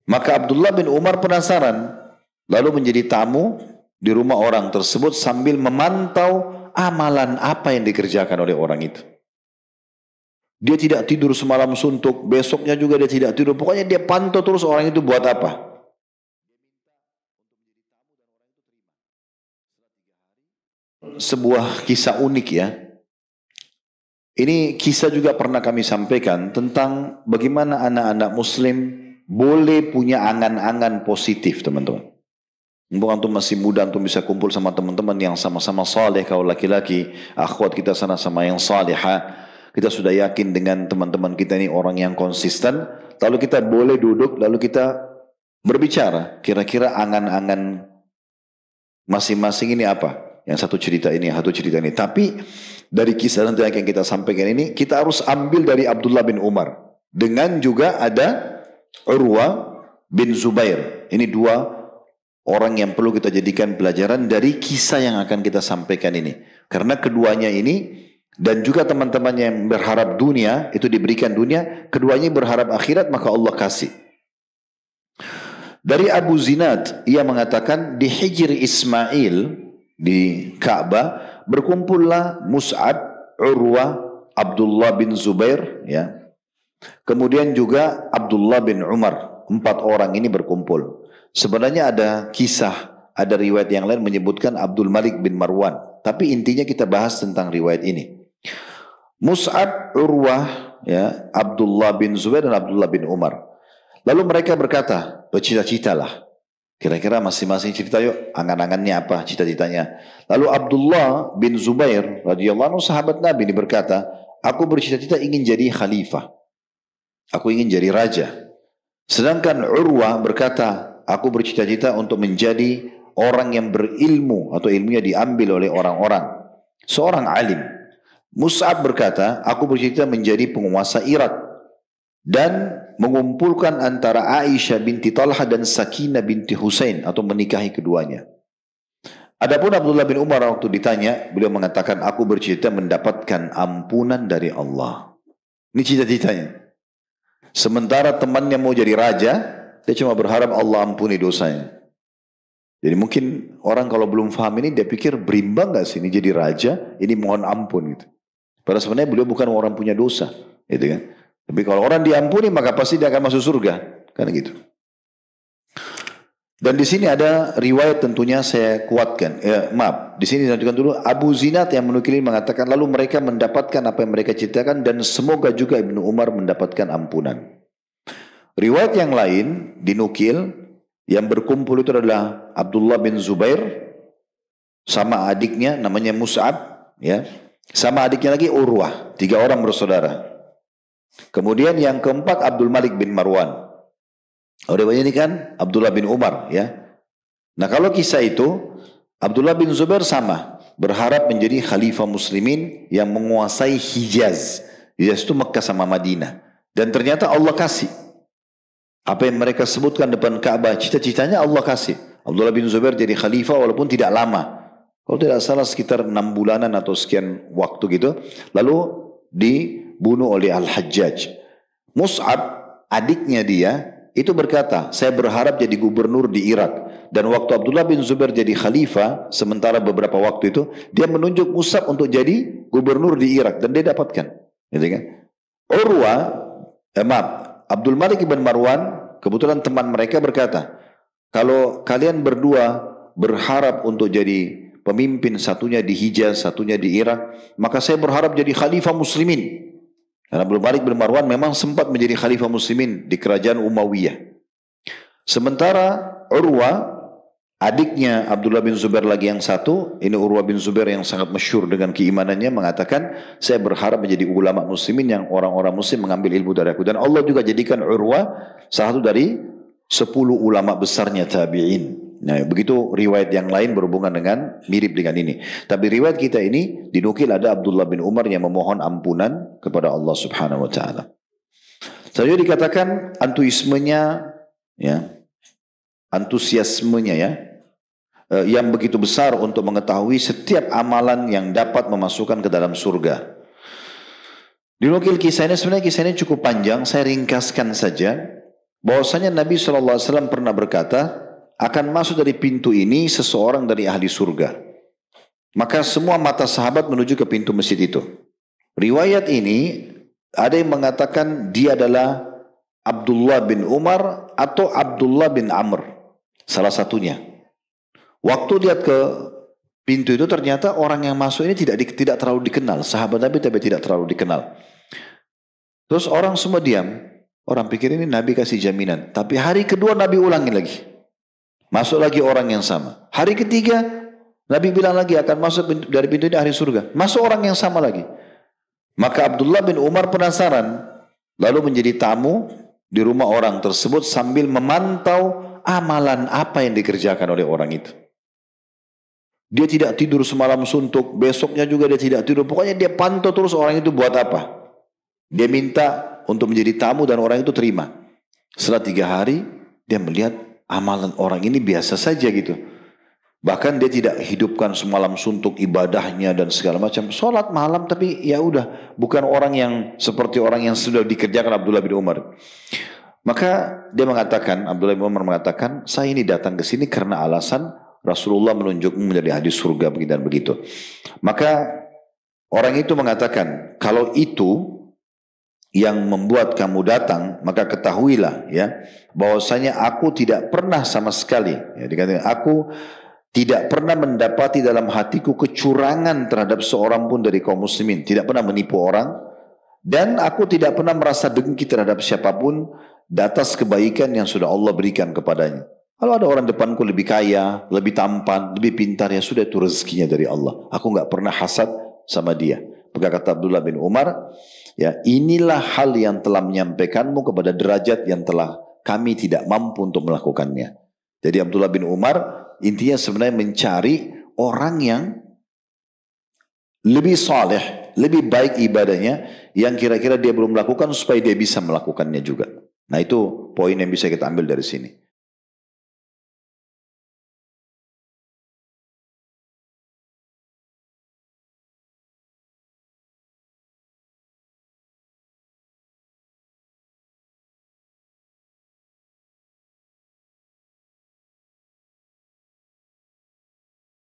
Maka Abdullah bin Umar penasaran, lalu menjadi tamu di rumah orang tersebut sambil memantau amalan apa yang dikerjakan oleh orang itu. Dia tidak tidur semalam suntuk, besoknya juga dia tidak tidur. Pokoknya dia pantau terus orang itu buat apa. Sebuah kisah unik ya. Ini kisah juga pernah kami sampaikan tentang bagaimana anak-anak muslim boleh punya angan-angan positif, teman-teman. Mumpung antum masih muda, antum bisa kumpul sama teman-teman yang sama-sama saleh, kalau laki-laki, akhwat kita sana sama yang salihah. Kita sudah yakin dengan teman-teman kita ini orang yang konsisten. Lalu kita boleh duduk, lalu kita berbicara. Kira-kira angan-angan masing-masing ini apa? Yang satu cerita ini, satu cerita ini. Tapi dari kisah nanti yang kita sampaikan ini, kita harus ambil dari Abdullah bin Umar. Dengan juga ada Urwa bin Zubair. Ini dua orang yang perlu kita jadikan pelajaran dari kisah yang akan kita sampaikan ini. Karena keduanya ini, dan juga teman-teman yang berharap dunia, itu diberikan dunia, keduanya berharap akhirat, maka Allah kasih. Dari Abu Zinad, ia mengatakan, di Hijri Ismail, di Ka'bah, berkumpullah Mus'ab, Urwa, Abdullah bin Zubair, ya. Kemudian juga Abdullah bin Umar. 4 orang ini berkumpul. Sebenarnya ada kisah, ada riwayat yang lain menyebutkan Abdul Malik bin Marwan. Tapi intinya kita bahas tentang riwayat ini. Mus'ab, Urwah, ya, Abdullah bin Zubair dan Abdullah bin Umar. Lalu mereka berkata, bercita-citalah. Kira-kira masing-masing cerita yuk, angan-angannya apa, cita-citanya. Lalu Abdullah bin Zubair radhiyallahu anhu sahabat Nabi ini berkata, aku bercita-cita ingin jadi khalifah. Aku ingin jadi raja. Sedangkan Urwah berkata, aku bercita-cita untuk menjadi orang yang berilmu atau ilmunya diambil oleh orang-orang. Seorang alim. Mus'ab berkata, aku bercita menjadi penguasa Irak dan mengumpulkan antara Aisyah binti Talha dan Sakinah binti Husain atau menikahi keduanya. Adapun Abdullah bin Umar waktu ditanya, beliau mengatakan, aku bercita mendapatkan ampunan dari Allah. Ini cita-citanya. Sementara temannya mau jadi raja, dia cuma berharap Allah ampuni dosanya. Jadi mungkin orang kalau belum paham ini, dia pikir berimbang gak sih ini jadi raja, ini mohon ampun gitu. Padahal sebenarnya beliau bukan orang punya dosa, gitu kan. Tapi kalau orang diampuni maka pasti dia akan masuk surga, kan gitu. Dan di sini ada riwayat tentunya saya kuatkan. Di sini dilanjutkan dulu. Abu Zinad yang menukil mengatakan lalu mereka mendapatkan apa yang mereka ceritakan dan semoga juga Ibnu Umar mendapatkan ampunan. Riwayat yang lain dinukil yang berkumpul itu adalah Abdullah bin Zubair sama adiknya namanya Mus'ab, ya. Sama adiknya lagi Urwah, 3 orang bersaudara. Kemudian yang keempat Abdul Malik bin Marwan. Udah banyak ini kan Abdullah bin Umar, ya. Nah kalau kisah itu Abdullah bin Zubair sama berharap menjadi khalifah muslimin yang menguasai Hijaz. Hijaz itu Mekah sama Madinah. Dan ternyata Allah kasih. Apa yang mereka sebutkan depan Ka'bah, cita-citanya Allah kasih. Abdullah bin Zubair jadi khalifah walaupun tidak lama. Kalau tidak salah sekitar 6 bulanan atau sekian waktu gitu. Lalu dibunuh oleh Al-Hajjaj. Mus'ab, adiknya dia, itu berkata, saya berharap jadi gubernur di Irak. Dan waktu Abdullah bin Zubair jadi khalifah, sementara beberapa waktu itu, dia menunjuk Mus'ab untuk jadi gubernur di Irak. Dan dia dapatkan. Gitu kan? Abdul Malik bin Marwan, kebetulan teman mereka berkata, kalau kalian berdua berharap untuk jadi pemimpin, satunya di Hijaz, satunya di Irak, maka saya berharap jadi khalifah muslimin. Karena Abdul Malik bin Marwan memang sempat menjadi khalifah muslimin di kerajaan Umayyah. Sementara Urwa, adiknya Abdullah bin Zubair lagi yang satu, ini Urwa bin Zubair yang sangat masyhur dengan keimanannya, mengatakan, saya berharap menjadi ulama muslimin yang orang-orang muslim mengambil ilmu dari aku. Dan Allah juga jadikan Urwa salah satu dari 10 ulama besarnya tabi'in. Nah, begitu riwayat yang lain berhubungan dengan mirip dengan ini. Tapi riwayat kita ini dinukil ada Abdullah bin Umar yang memohon ampunan kepada Allah Subhanahu wa taala. Selanjutnya dikatakan antusiasmenya ya, yang begitu besar untuk mengetahui setiap amalan yang dapat memasukkan ke dalam surga. Dinukil kisah ini, sebenarnya kisah ini cukup panjang, saya ringkaskan saja. bahwasanya Nabi SAW pernah berkata, akan masuk dari pintu ini seseorang dari ahli surga. Maka semua mata sahabat menuju ke pintu masjid itu. Riwayat ini ada yang mengatakan dia adalah Abdullah bin Umar atau Abdullah bin Amr, salah satunya. Waktu lihat ke pintu itu ternyata orang yang masuk ini tidak terlalu dikenal. Sahabat Nabi tapi tidak terlalu dikenal. Terus orang semua diam. Orang pikir ini Nabi kasih jaminan. Tapi hari kedua Nabi ulangi lagi. Masuk lagi orang yang sama. Hari ketiga Nabi bilang lagi akan masuk dari pintu ini ahli surga. Masuk orang yang sama lagi. Maka Abdullah bin Umar penasaran. Lalu menjadi tamu di rumah orang tersebut sambil memantau amalan apa yang dikerjakan oleh orang itu. Dia tidak tidur semalam suntuk, besoknya juga dia tidak tidur. Pokoknya dia pantau terus orang itu buat apa. Dia minta untuk menjadi tamu dan orang itu terima. Setelah 3 hari, dia melihat amalan orang ini biasa saja gitu. Bahkan dia tidak hidupkan semalam suntuk ibadahnya dan segala macam. Sholat malam tapi ya udah, bukan orang yang seperti orang yang sudah dikerjakan Abdullah bin Umar. Maka dia mengatakan, Abdullah bin Umar mengatakan, saya ini datang ke sini karena alasan Rasulullah menunjukmu menjadi hadis surga begitu dan begitu. Maka orang itu mengatakan, kalau itu yang membuat kamu datang, maka ketahuilah ya, bahwasanya aku tidak pernah sama sekali, ya, dikatakan aku tidak pernah mendapati dalam hatiku kecurangan terhadap seorang pun dari kaum muslimin, tidak pernah menipu orang, dan aku tidak pernah merasa dengki terhadap siapapun di atas kebaikan yang sudah Allah berikan kepadanya. Kalau ada orang depanku lebih kaya, lebih tampan, lebih pintar, ya sudah itu rezekinya dari Allah. Aku nggak pernah hasad sama dia. Maka kata Abdullah bin Umar, ya inilah hal yang telah menyampaikanmu kepada derajat yang telah kami tidak mampu untuk melakukannya. Jadi Abdullah bin Umar intinya sebenarnya mencari orang yang lebih saleh, lebih baik ibadahnya, yang kira-kira dia belum melakukan supaya dia bisa melakukannya juga. Nah itu poin yang bisa kita ambil dari sini.